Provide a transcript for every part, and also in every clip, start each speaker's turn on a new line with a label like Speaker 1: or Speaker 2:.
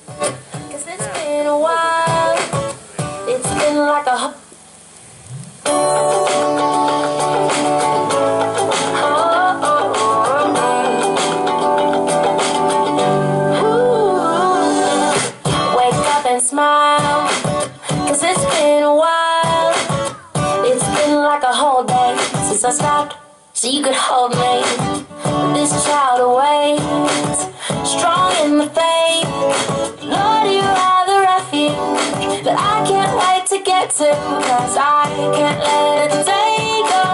Speaker 1: 'Cause it's been a while. It's been like a smile, 'cause it's been a while. It's been like a whole day since I stopped so you could hold me. This child awaits, strong in the faith. Lord, you are the refuge that I can't wait to get to. 'Cause I can't let a day go,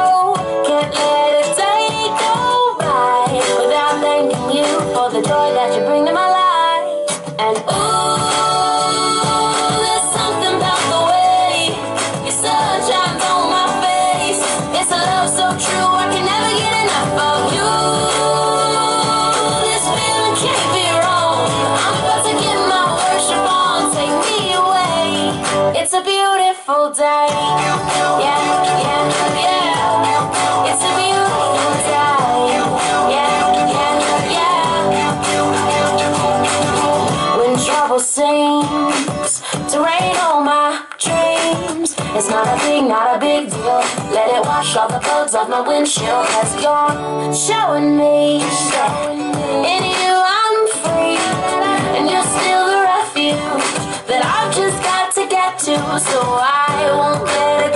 Speaker 1: can't let a day go by without thanking you for the joy that you bring to my life. And ooh, it's a beautiful day, yeah, yeah, yeah. It's a beautiful day, yeah, yeah, yeah. When trouble seems to rain on my dreams, it's not a big deal. Let it wash all the bugs off my windshield. 'Cause you're showing me that in you I'm free, and you're still the refuge that I've just got to get to, so I won't let it